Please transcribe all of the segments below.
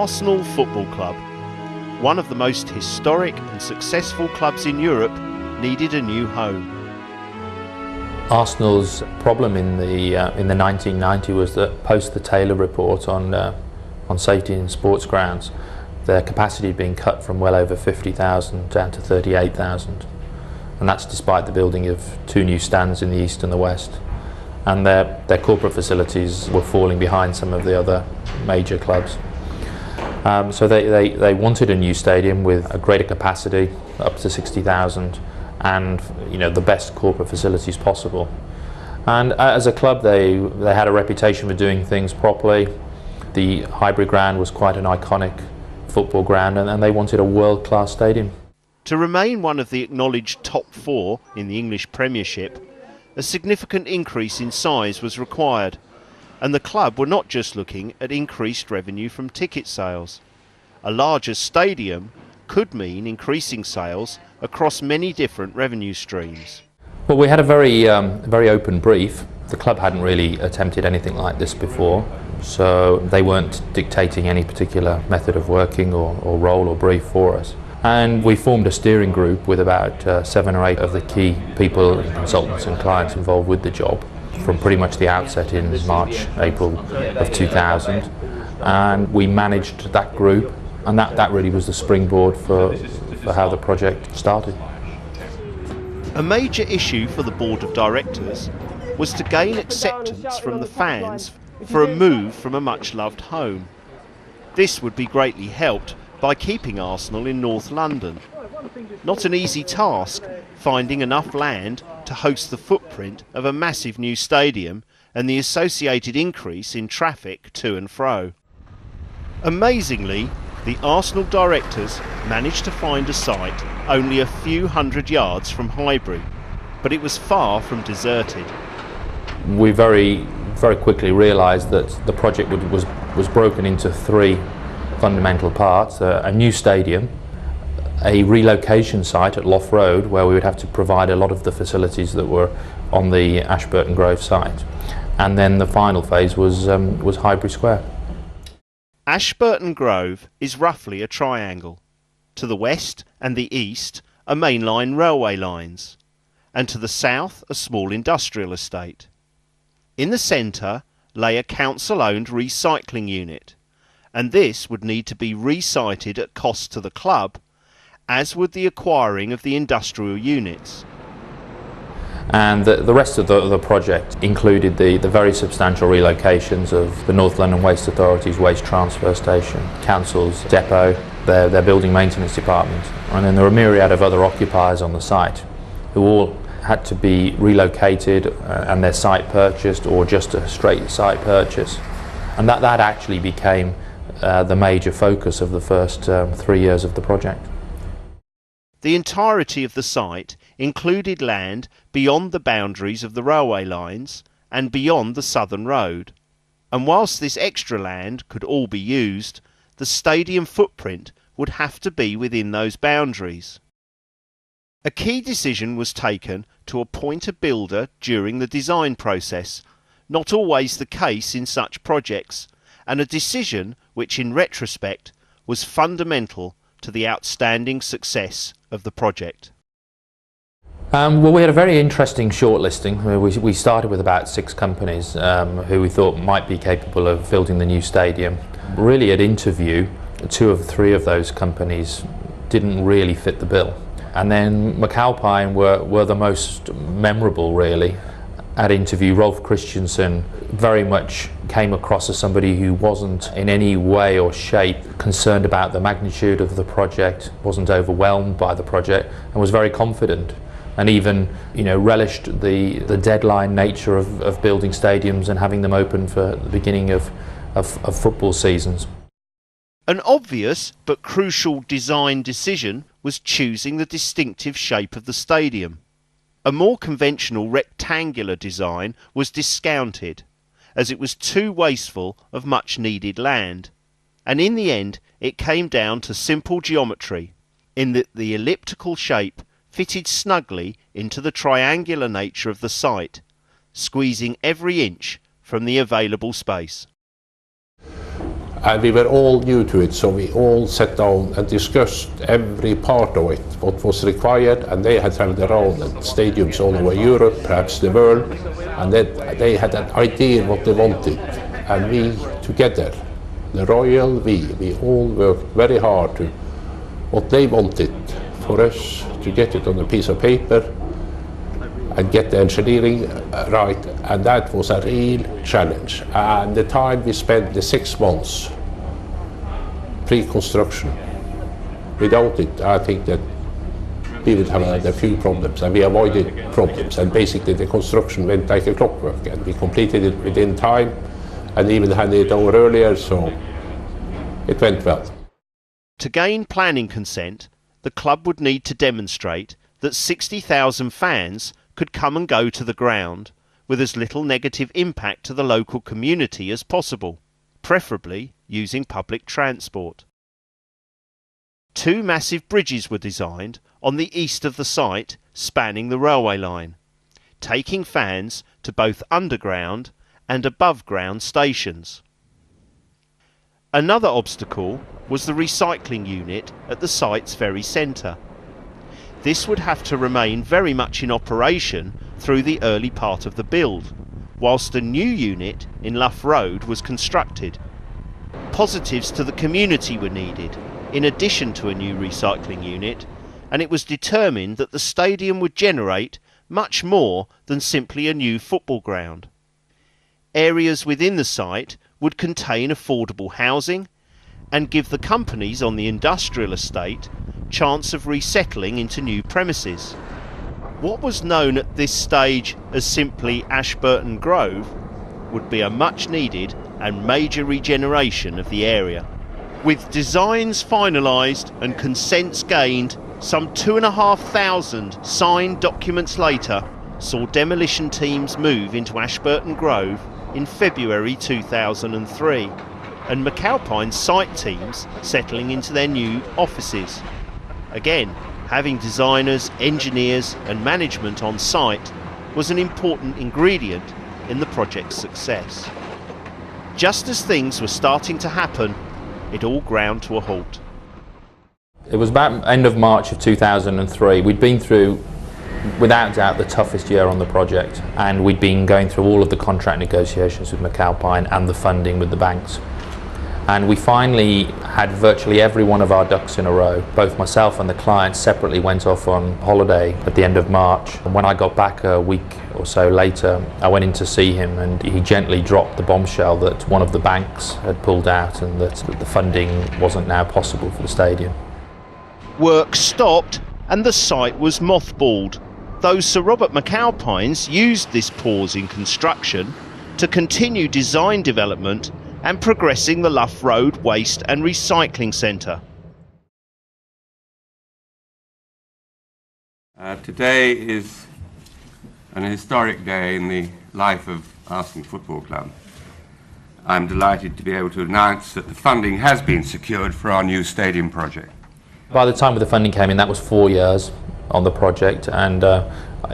Arsenal Football Club, one of the most historic and successful clubs in Europe, needed a new home. Arsenal's problem in the 1990s was that post the Taylor report on safety in sports grounds, their capacity had been cut from well over 50,000 down to 38,000, and that's despite the building of 2 new stands in the east and the west. And their corporate facilities were falling behind some of the other major clubs. So they wanted a new stadium with a greater capacity, up to 60,000, and the best corporate facilities possible. And as a club, they had a reputation for doing things properly. The Highbury ground was quite an iconic football ground, and they wanted a world-class stadium. To remain one of the acknowledged top 4 in the English Premiership, a significant increase in size was required, and the club were not just looking at increased revenue from ticket sales. A larger stadium could mean increasing sales across many different revenue streams. Well, we had a very open brief. The club hadn't really attempted anything like this before, so they weren't dictating any particular method of working or role or brief for us. And we formed a steering group with about 7 or 8 of the key people, consultants and clients involved with the job from pretty much the outset in March, April of 2000. And we managed that group, and that really was the springboard for how the project started. A major issue for the board of directors was to gain acceptance from the fans for a move from a much-loved home. This would be greatly helped by keeping Arsenal in North London. Not an easy task, finding enough land to host the footprint of a massive new stadium and the associated increase in traffic to and fro. Amazingly, the Arsenal directors managed to find a site only a few hundred yards from Highbury, but it was far from deserted. We very quickly realised that the project was broken into 3 fundamental parts: a new stadium, a relocation site at Loft Road where we would have to provide a lot of the facilities that were on the Ashburton Grove site, and then the final phase was Highbury Square. Ashburton Grove is roughly a triangle. To the west and the east are mainline railway lines, and to the south a small industrial estate. In the centre lay a council-owned recycling unit, and this would need to be resited at cost to the club, as would the acquiring of the industrial units. And the rest of the project included the very substantial relocations of the North London Waste Authority's waste transfer station, council's depot, their building maintenance department, and then there were a myriad of other occupiers on the site who all had to be relocated and their site purchased, or just a straight site purchase. And that actually became the major focus of the first 3 years of the project. The entirety of the site included land beyond the boundaries of the railway lines and beyond the Southern Road. And whilst this extra land could all be used, the stadium footprint would have to be within those boundaries. A key decision was taken to appoint a builder during the design process, not always the case in such projects, and a decision which in retrospect was fundamental to the outstanding success of the project. Well, we had a very interesting shortlisting. We started with about 6 companies who we thought might be capable of building the new stadium. Really at interview, 2 of 3 of those companies didn't really fit the bill. And then McAlpine were the most memorable, really. At interview, Rolf Christensen very much came across as somebody who wasn't in any way or shape concerned about the magnitude of the project, wasn't overwhelmed by the project, and was very confident, and even relished the deadline nature of building stadiums and having them open for the beginning of football seasons. An obvious but crucial design decision was choosing the distinctive shape of the stadium. A more conventional rectangular design was discounted, as it was too wasteful of much needed land, and in the end it came down to simple geometry, in that the elliptical shape fitted snugly into the triangular nature of the site, squeezing every inch from the available space. And we were all new to it, so we all sat down and discussed every part of it, what was required, and they had traveled around at stadiums all over Europe, perhaps the world, and they had an idea what they wanted. And we together, the Royal, we all worked very hard to what they wanted for us to get it on a piece of paper and get the engineering right, and that was a real challenge. And the time we spent, the 6 months pre-construction, without it, I think that we would have had a few problems, and we avoided problems. And basically the construction went like a clockwork, and we completed it within time, and even handed it over earlier, so it went well. To gain planning consent, the club would need to demonstrate that 60,000 fans could come and go to the ground with as little negative impact to the local community as possible, preferably using public transport. 2 massive bridges were designed on the east of the site spanning the railway line, taking fans to both underground and above ground stations. Another obstacle was the recycling unit at the site's very centre. This would have to remain very much in operation through the early part of the build, whilst a new unit in Lough Road was constructed. Positives to the community were needed, in addition to a new recycling unit, and it was determined that the stadium would generate much more than simply a new football ground. Areas within the site would contain affordable housing and give the companies on the industrial estate chance of resettling into new premises. What was known at this stage as simply Ashburton Grove would be a much needed and major regeneration of the area. With designs finalised and consents gained, some 2,500 signed documents later saw demolition teams move into Ashburton Grove in February 2003, and McAlpine's site teams settling into their new offices. Again, having designers, engineers and management on site was an important ingredient in the project's success. Just as things were starting to happen, it all ground to a halt. It was about end of March of 2003. We'd been through, without doubt, the toughest year on the project, and we'd been going through all of the contract negotiations with McAlpine and the funding with the banks. And we finally had virtually every one of our ducks in a row. Both myself and the client separately went off on holiday at the end of March. And when I got back a week or so later, I went in to see him, and he gently dropped the bombshell that one of the banks had pulled out and that the funding wasn't now possible for the stadium. Work stopped and the site was mothballed, though Sir Robert McAlpines used this pause in construction to continue design development and progressing the Lough Road Waste and Recycling Centre. Today is an historic day in the life of Arsenal Football Club. I'm delighted to be able to announce that the funding has been secured for our new stadium project. By the time the funding came in, that was 4 years on the project, and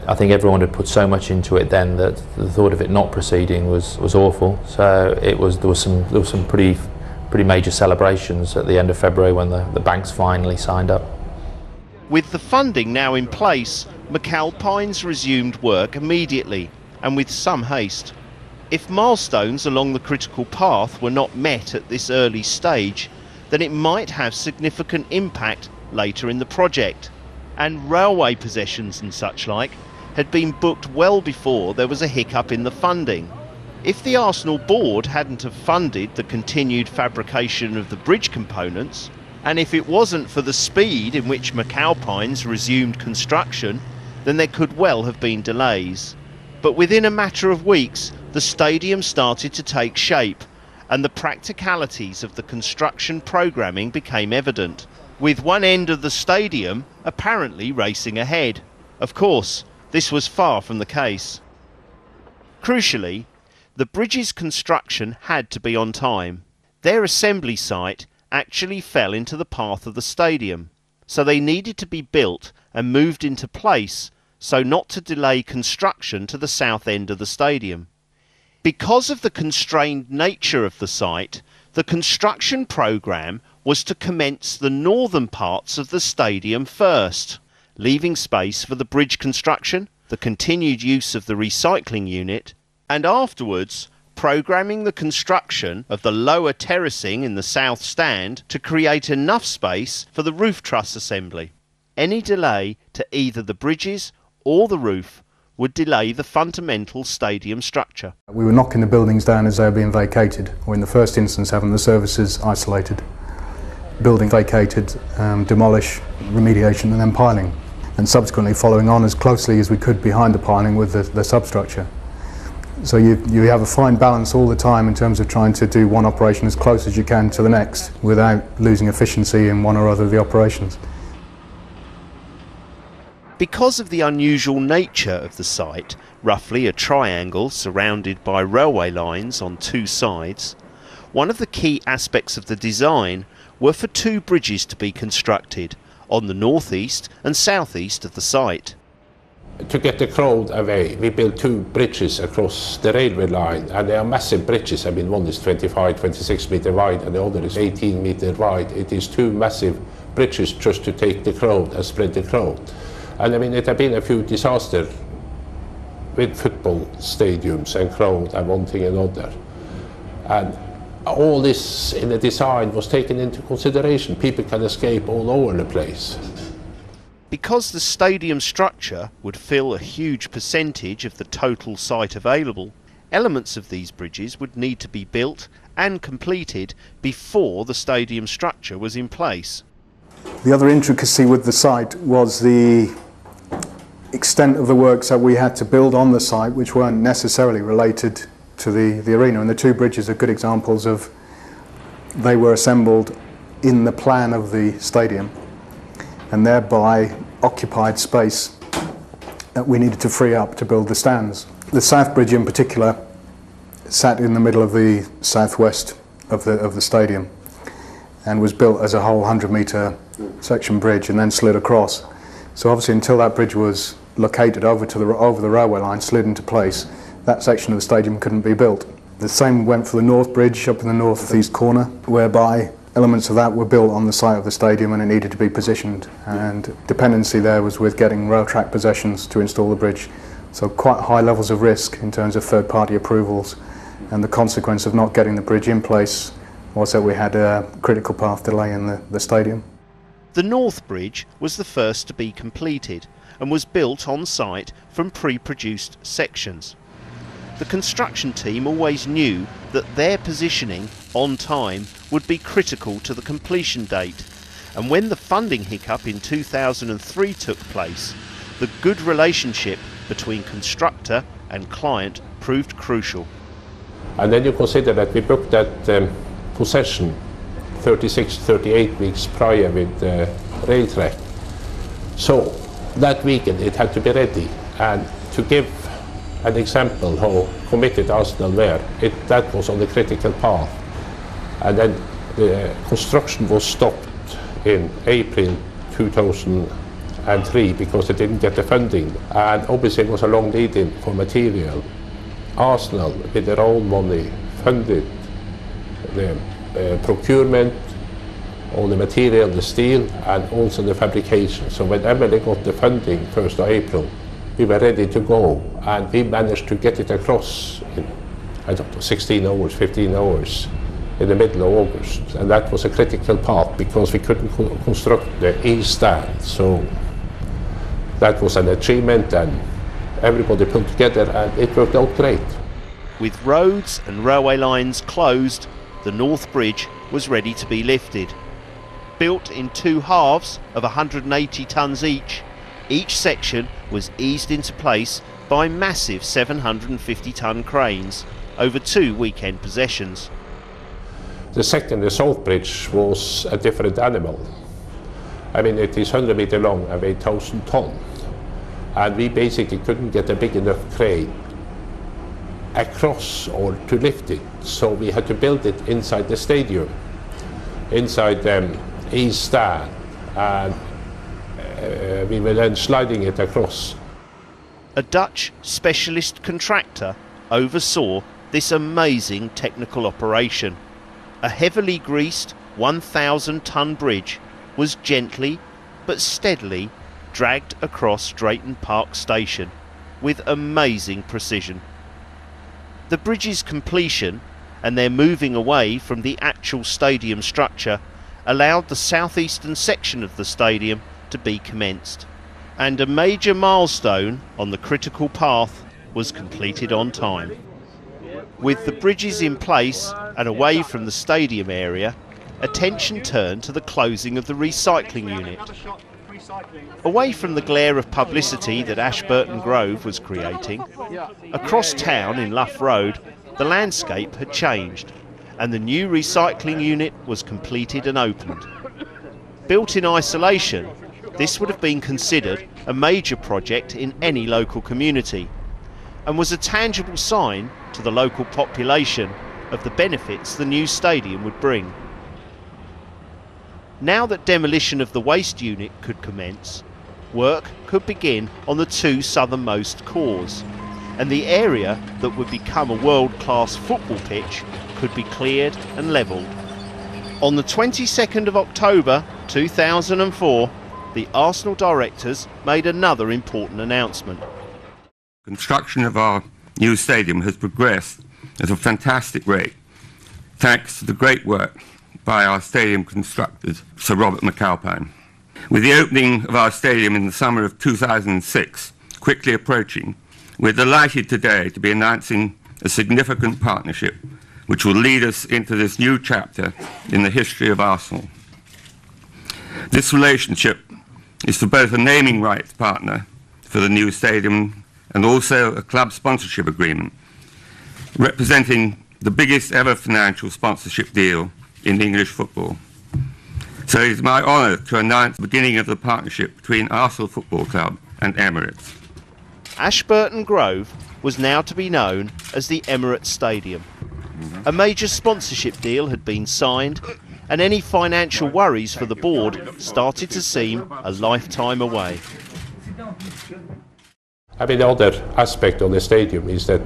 I think everyone had put so much into it then that the thought of it not proceeding was awful. So there was some pretty major celebrations at the end of February when the banks finally signed up. With the funding now in place, McAlpines resumed work immediately and with some haste. If milestones along the critical path were not met at this early stage, then it might have significant impact later in the project. And railway possessions and such like had been booked well before there was a hiccup in the funding. If the Arsenal board hadn't have funded the continued fabrication of the bridge components, and if it wasn't for the speed in which McAlpines resumed construction, then there could well have been delays. But within a matter of weeks, the stadium started to take shape, and the practicalities of the construction programming became evident, with one end of the stadium apparently racing ahead. Of course, this was far from the case. Crucially, the bridge's construction had to be on time. Their assembly site actually fell into the path of the stadium, so they needed to be built and moved into place so not to delay construction to the south end of the stadium. Because of the constrained nature of the site, The construction programme was to commence the northern parts of the stadium first, leaving space for the bridge construction, the continued use of the recycling unit, and afterwards programming the construction of the lower terracing in the south stand to create enough space for the roof truss assembly. Any delay to either the bridges or the roof would delay the fundamental stadium structure. We were knocking the buildings down as they were being vacated, or in the first instance having the services isolated. Building vacated, demolish, remediation and then piling. And subsequently following on as closely as we could behind the piling with the substructure. So you have a fine balance all the time in terms of trying to do one operation as close as you can to the next without losing efficiency in one or other of the operations. Because of the unusual nature of the site, roughly a triangle surrounded by railway lines on two sides, one of the key aspects of the design were for two bridges to be constructed on the northeast and southeast of the site. To get the crowd away, we built two bridges across the railway line, and they are massive bridges. I mean, one is 26 meter wide and the other is 18 meter wide. It is two massive bridges just to take the crowd and spread the crowd. And I mean, it had been a few disasters with football stadiums and crowd and one thing and another. And all this in the design was taken into consideration. People can escape all over the place. Because the stadium structure would fill a huge percentage of the total site available, elements of these bridges would need to be built and completed before the stadium structure was in place. The other intricacy with the site was the extent of the works that we had to build on the site, which weren't necessarily related to the arena. And the two bridges are good examples of, they were assembled in the plan of the stadium and thereby occupied space that we needed to free up to build the stands. The South Bridge in particular sat in the middle of the southwest of the stadium and was built as a whole 100-metre section bridge and then slid across. So obviously until that bridge was located over the railway line, slid into place, that section of the stadium couldn't be built. The same went for the North Bridge up in the northeast corner, whereby elements of that were built on the site of the stadium and it needed to be positioned, and dependency there was with getting rail track possessions to install the bridge. So quite high levels of risk in terms of third-party approvals, and the consequence of not getting the bridge in place was that we had a critical path delay in the stadium. The North Bridge was the first to be completed and was built on site from pre-produced sections. The construction team always knew that their positioning on time would be critical to the completion date, and when the funding hiccup in 2003 took place, the good relationship between constructor and client proved crucial. And then you consider that we booked that possession 38 weeks prior with rail track. So that weekend it had to be ready, and to give an example how committed Arsenal were, that was on the critical path. And then the construction was stopped in April 2003 because they didn't get the funding, and obviously it was a long lead in for material. Arsenal, with their own money, funded the procurement, all the material, the steel, and also the fabrication. So when Emirates got the funding 1st of April, we were ready to go, and we managed to get it across in, I don't know, 16 hours, 15 hours in the middle of August. And that was a critical part because we couldn't construct the east stand. So that was an achievement, and everybody pulled together, and it worked out great. With roads and railway lines closed, the North Bridge was ready to be lifted. Built in two halves of 180 tonnes each section was eased into place by massive 750-tonne cranes over 2 weekend possessions. The second, the South Bridge, was a different animal. I mean, it is 100 meter long and weighed 1,000 tonnes. And we basically couldn't get a big enough crane across or to lift it. So we had to build it inside the stadium, inside the east stand, and we were then sliding it across. A Dutch specialist contractor oversaw this amazing technical operation. A heavily greased 1,000-ton bridge was gently but steadily dragged across Drayton Park Station with amazing precision. The bridge's completion and their moving away from the actual stadium structure allowed the southeastern section of the stadium to be commenced, and a major milestone on the critical path was completed on time. With the bridges in place and away from the stadium area, attention turned to the closing of the recycling unit. Away from the glare of publicity that Ashburton Grove was creating, across town in Lough Road, the landscape had changed, and the new recycling unit was completed and opened. Built in isolation, this would have been considered a major project in any local community, and was a tangible sign to the local population of the benefits the new stadium would bring. Now that demolition of the waste unit could commence, work could begin on the two southernmost cores, and the area that would become a world-class football pitch could be cleared and levelled. On the 22nd of October 2004, the Arsenal directors made another important announcement. Construction of our new stadium has progressed at a fantastic rate, thanks to the great work by our stadium constructors, Sir Robert McAlpine. With the opening of our stadium in the summer of 2006 quickly approaching, we're delighted today to be announcing a significant partnership which will lead us into this new chapter in the history of Arsenal. This relationship is for both a naming rights partner for the new stadium and also a club sponsorship agreement, representing the biggest ever financial sponsorship deal in English football. So it is my honour to announce the beginning of the partnership between Arsenal Football Club and Emirates. Ashburton Grove was now to be known as the Emirates Stadium. A major sponsorship deal had been signed, and any financial worries for the board started to seem a lifetime away. I mean, the other aspect of the stadium is that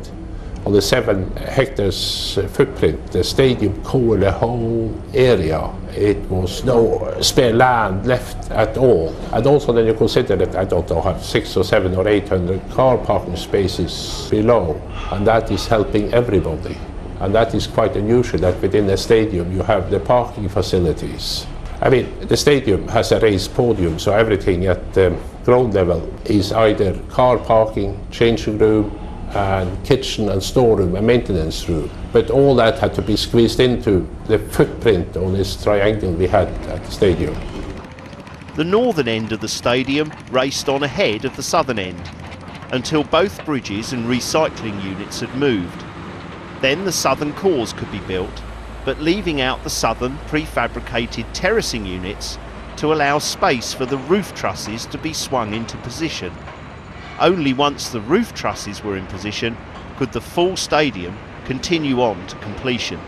on the 7 hectares footprint, the stadium covered the whole area. It was no spare land left at all. And also then you consider that, I don't know, have 600 or 700 or 800 car parking spaces below. And that is helping everybody. And that is quite unusual that within a stadium you have the parking facilities. I mean, the stadium has a raised podium, so everything at ground level is either car parking, changing room, and kitchen and storeroom and maintenance room. But all that had to be squeezed into the footprint on this triangle we had at the stadium. The northern end of the stadium raced on ahead of the southern end, until both bridges and recycling units had moved. Then the southern cores could be built, but leaving out the southern prefabricated terracing units to allow space for the roof trusses to be swung into position. Only once the roof trusses were in position could the full stadium continue on to completion.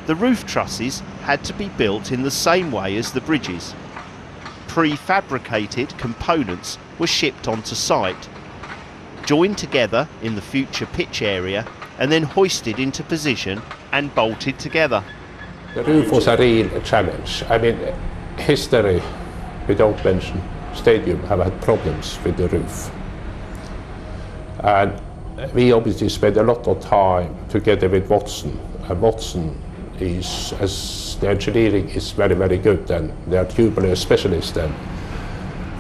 The roof trusses had to be built in the same way as the bridges. Prefabricated components were shipped onto site, joined together in the future pitch area, and then hoisted into position and bolted together. The roof was a real challenge. I mean, history, we don't mention, stadium have had problems with the roof. And we obviously spent a lot of time together with Watson. And Watson is, as the engineering is very, very good, and they are tubular specialists, and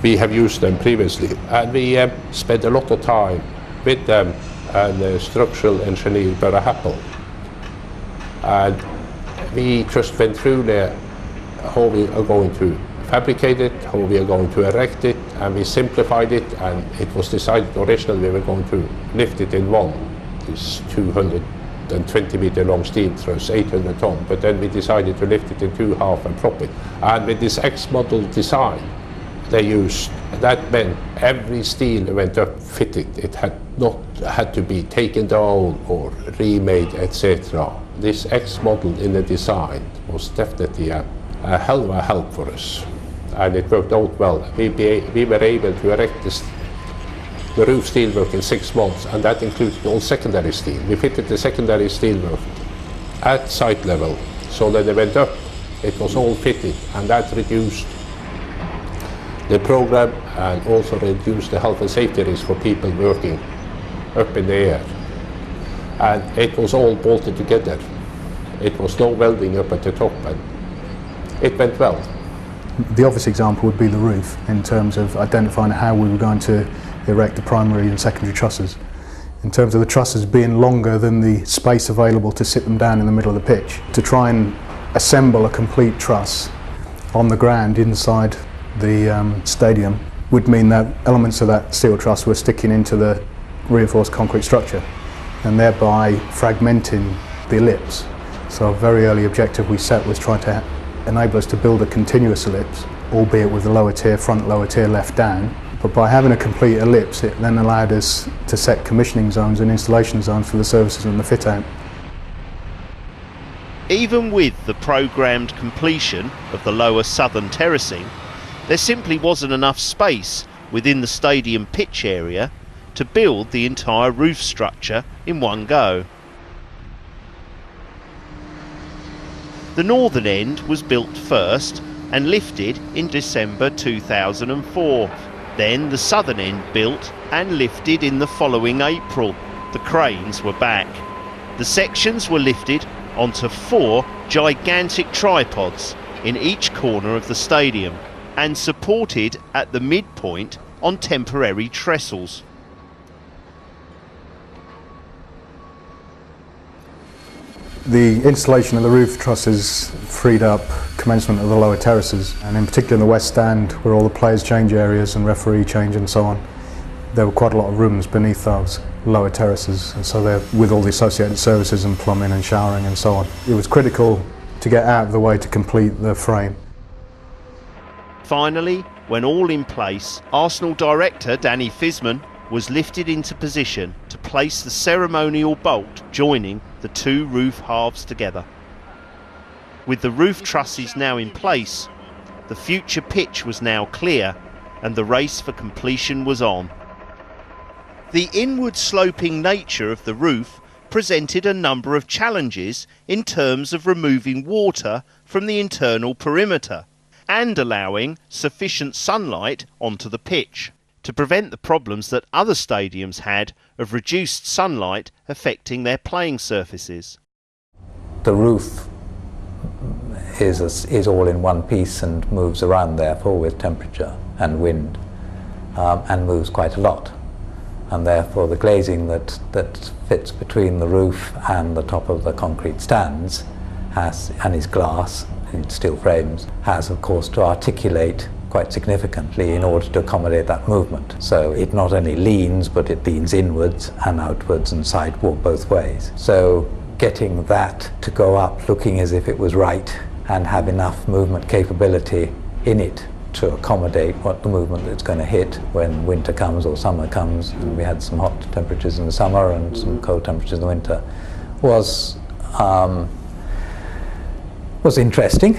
we have used them previously. And we spent a lot of time with them and the structural engineer, Barra Happel. And we just went through how we are going to fabricate it, how we are going to erect it, and we simplified it, and it was decided originally we were going to lift it in one, this 220 meter long steel truss, 800 ton, but then we decided to lift it in 2.5 and prop it. And with this X model design they used, that meant every steel went up fitted. It had not had to be taken down or remade, etc. This X model in the design was definitely a hell of a help for us, and it worked out well. We were able to erect the roof steelwork in 6 months, and that included all secondary steel. We fitted the secondary steelwork at site level, so that they went up, it was all fitted, and that reduced the program and also reduced the health and safety risk for people working up in the air. And it was all bolted together. It was no welding up at the top, and it went well. The obvious example would be the roof, in terms of identifying how we were going to erect the primary and secondary trusses. In terms of the trusses being longer than the space available to sit them down in the middle of the pitch. To try and assemble a complete truss on the ground inside the stadium would mean that elements of that steel truss were sticking into the reinforced concrete structure and thereby fragmenting the ellipse. So a very early objective we set was trying to enable us to build a continuous ellipse, albeit with the lower tier front, lower tier left down. But by having a complete ellipse, it then allowed us to set commissioning zones and installation zones for the services and the fit out. Even with the programmed completion of the lower southern terracing, there simply wasn't enough space within the stadium pitch area to build the entire roof structure in one go. The northern end was built first and lifted in December 2004. Then the southern end built and lifted in the following April. The cranes were back. The sections were lifted onto 4 gigantic tripods in each corner of the stadium and supported at the midpoint on temporary trestles. The installation of the roof trusses freed up commencement of the lower terraces, and in particular in the west stand, where all the players change areas and referee change and so on, there were quite a lot of rooms beneath those lower terraces, and so they're with all the associated services and plumbing and showering and so on. It was critical to get out of the way to complete the frame. Finally, when all in place, Arsenal director Danny Fisman was lifted into position to place the ceremonial bolt joining the 2 roof halves together. With the roof trusses now in place, the future pitch was now clear and the race for completion was on. The inward sloping nature of the roof presented a number of challenges in terms of removing water from the internal perimeter and allowing sufficient sunlight onto the pitch, to prevent the problems that other stadiums had of reduced sunlight affecting their playing surfaces. The roof is all in one piece and moves around therefore with temperature and wind, and moves quite a lot. And therefore the glazing that fits between the roof and the top of the concrete stands and is glass in steel frames, has of course to articulate quite significantly in order to accommodate that movement. So it not only leans, but it leans inwards and outwards and sideward both ways. So getting that to go up looking as if it was right and have enough movement capability in it to accommodate what the movement that's going to hit when winter comes or summer comes, and we had some hot temperatures in the summer and some cold temperatures in the winter, was interesting.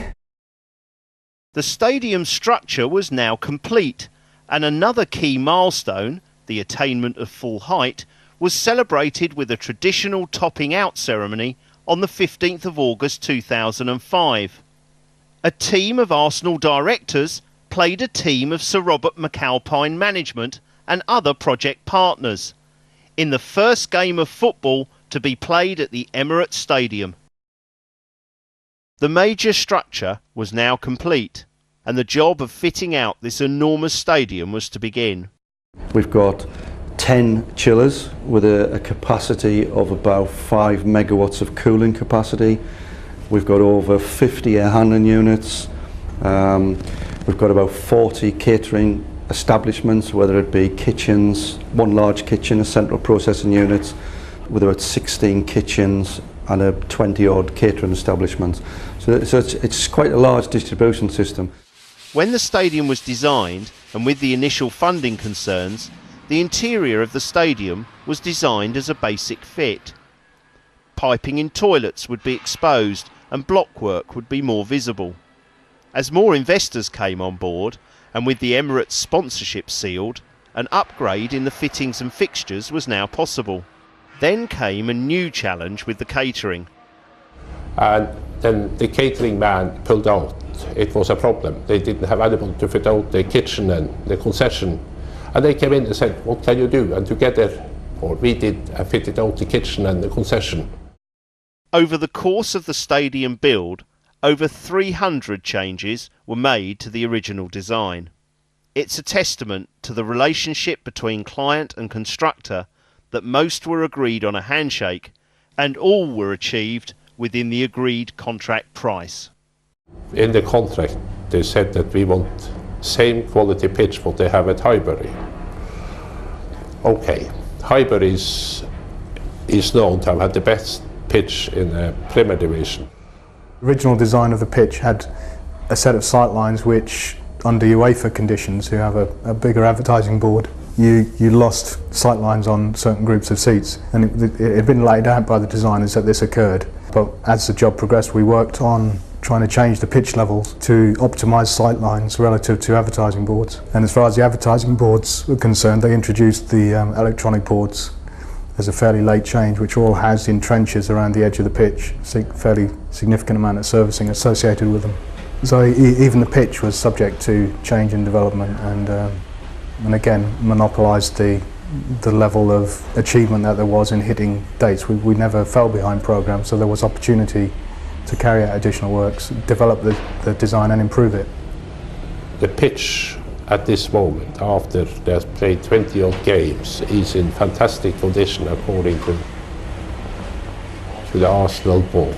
The stadium structure was now complete, and another key milestone, the attainment of full height, was celebrated with a traditional topping out ceremony on the 15th of August 2005. A team of Arsenal directors played a team of Sir Robert McAlpine management and other project partners in the first game of football to be played at the Emirates Stadium. The major structure was now complete, and the job of fitting out this enormous stadium was to begin. We've got 10 chillers with a capacity of about 5 megawatts of cooling capacity. We've got over 50 air handling units. We've got about 40 catering establishments, whether it be kitchens, one large kitchen, a central processing unit, with about 16 kitchens and a 20-odd catering establishments. So it's quite a large distribution system. When the stadium was designed, and with the initial funding concerns, the interior of the stadium was designed as a basic fit. Piping in toilets would be exposed and blockwork would be more visible. As more investors came on board, and with the Emirates sponsorship sealed, An upgrade in the fittings and fixtures was now possible. Then came a new challenge with the catering. And then the catering man pulled out. It was a problem. They didn't have anyone to fit out the kitchen and the concession. And they came in and said, what can you do? And together, or we did, fitted out the kitchen and the concession. Over the course of the stadium build, over 300 changes were made to the original design. It's a testament to the relationship between client and constructor that most were agreed on a handshake and all were achieved within the agreed contract price. In the contract, they said that we want same quality pitch what they have at Highbury. Okay, Highbury is known to have had the best pitch in the Premier Division. The original design of the pitch had a set of sight lines which, under UEFA conditions, who have a bigger advertising board, you lost sight lines on certain groups of seats, and it had been laid out by the designers that this occurred. But as the job progressed, we worked on trying to change the pitch levels to optimise sight lines relative to advertising boards. And as far as the advertising boards were concerned, they introduced the electronic boards as a fairly late change, which all has in trenches around the edge of the pitch, fairly significant amount of servicing associated with them. So even the pitch was subject to change and development, and again monopolised the level of achievement that there was in hitting dates. We never fell behind programmes, so there was opportunity to carry out additional works, develop the design and improve it. The pitch at this moment, after they've played 20 odd games, is in fantastic condition according to the Arsenal board.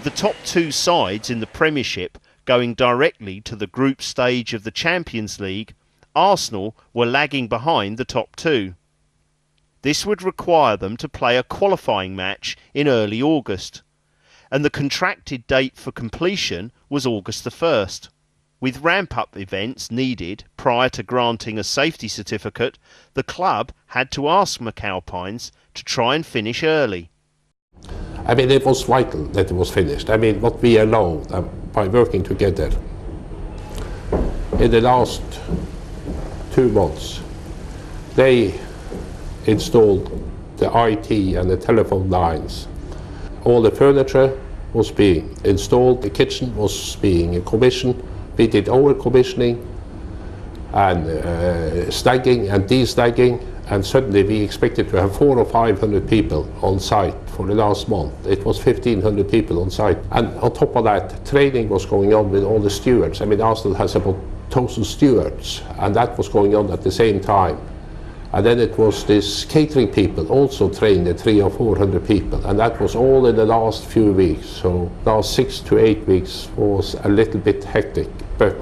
The top two sides in the Premiership going directly to the group stage of the Champions League, Arsenal were lagging behind the top two. This would require them to play a qualifying match in early August, and the contracted date for completion was August the 1st. With ramp-up events needed prior to granting a safety certificate, the club had to ask McAlpines to try and finish early. I mean, it was vital that it was finished. I mean, what we allowed by working together in the last 2 months, they installed the IT and the telephone lines. All the furniture was being installed, the kitchen was being commissioned. We did our commissioning and snagging and de-snagging, and suddenly we expected to have 400 or 500 people on site for the last month. It was 1,500 people on site. And on top of that, training was going on with all the stewards. I mean, Arsenal has about 1,000 stewards, and that was going on at the same time. And then it was this catering people also trained the 300 or 400 people, and that was all in the last few weeks. So last 6 to 8 weeks was a little bit hectic, but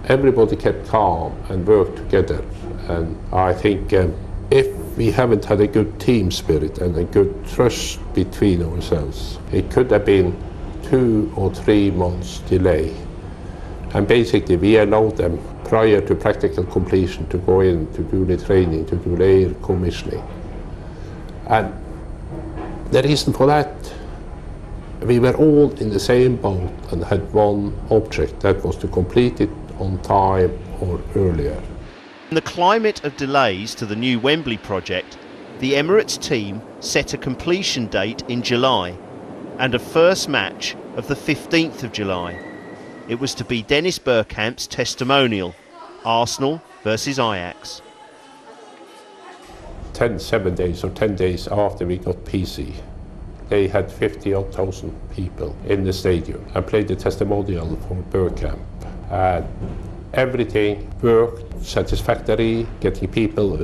everybody kept calm and worked together. And I think if we haven't had a good team spirit and a good trust between ourselves, it could have been 2 or 3 months delay. And basically we allowed them prior to practical completion to go in to do the training, to do their commissioning. And the reason for that, we were all in the same boat and had one object, that was to complete it on time or earlier. In the climate of delays to the new Wembley project, the Emirates team set a completion date in July and a first match of the 15th of July. It was to be Dennis Bergkamp's testimonial, Arsenal versus Ajax. 7 days or 10 days after we got PC, they had 50,000 people in the stadium and played the testimonial for Bergkamp. And everything worked satisfactory, getting people,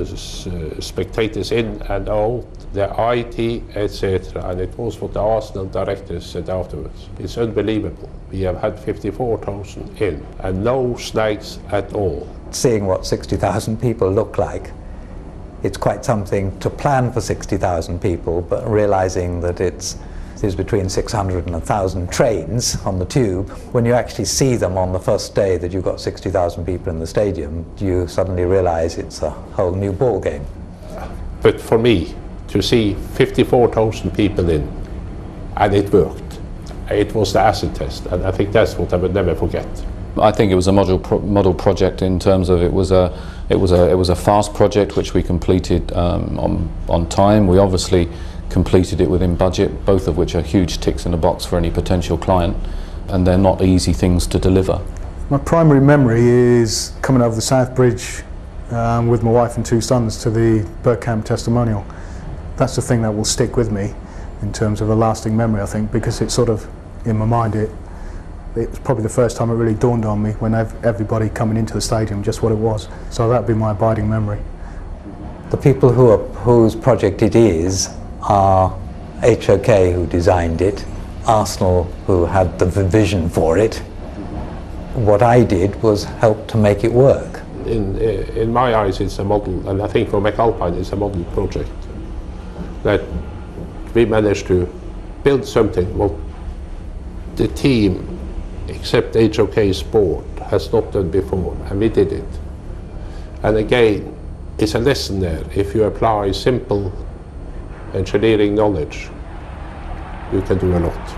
spectators in and out, the IT, etc. And it was what the Arsenal directors said afterwards. It's unbelievable. We have had 54,000 in and no snags at all. Seeing what 60,000 people look like, it's quite something to plan for 60,000 people, but realizing that there's between 600 and 1,000 trains on the tube. When you actually see them on the first day that you've got 60,000 people in the stadium, you suddenly realize it's a whole new ball game. But for me, to see 54,000 people in, and it worked. It was the acid test, and I think that's what I would never forget. I think it was a model project in terms of it was a It was a fast project which we completed on time. We obviously completed it within budget, both of which are huge ticks in the box for any potential client, and they're not easy things to deliver. My primary memory is coming over the South Bridge with my wife and 2 sons to the Bergkamp testimonial. That's the thing that will stick with me in terms of a lasting memory, I think, because it's sort of in my mind. It was probably the first time it really dawned on me when everybody coming into the stadium just what it was. So that'd be my abiding memory. The people whose project it is are HOK, who designed it, Arsenal, who had the vision for it. What I did was help to make it work. In my eyes, it's a model, and I think for McAlpine it's a model project, that we managed to build something what the team, except HOK Sport, has not done before, and we did it. And again, it's a lesson there. If you apply simple engineering knowledge, you can do a lot.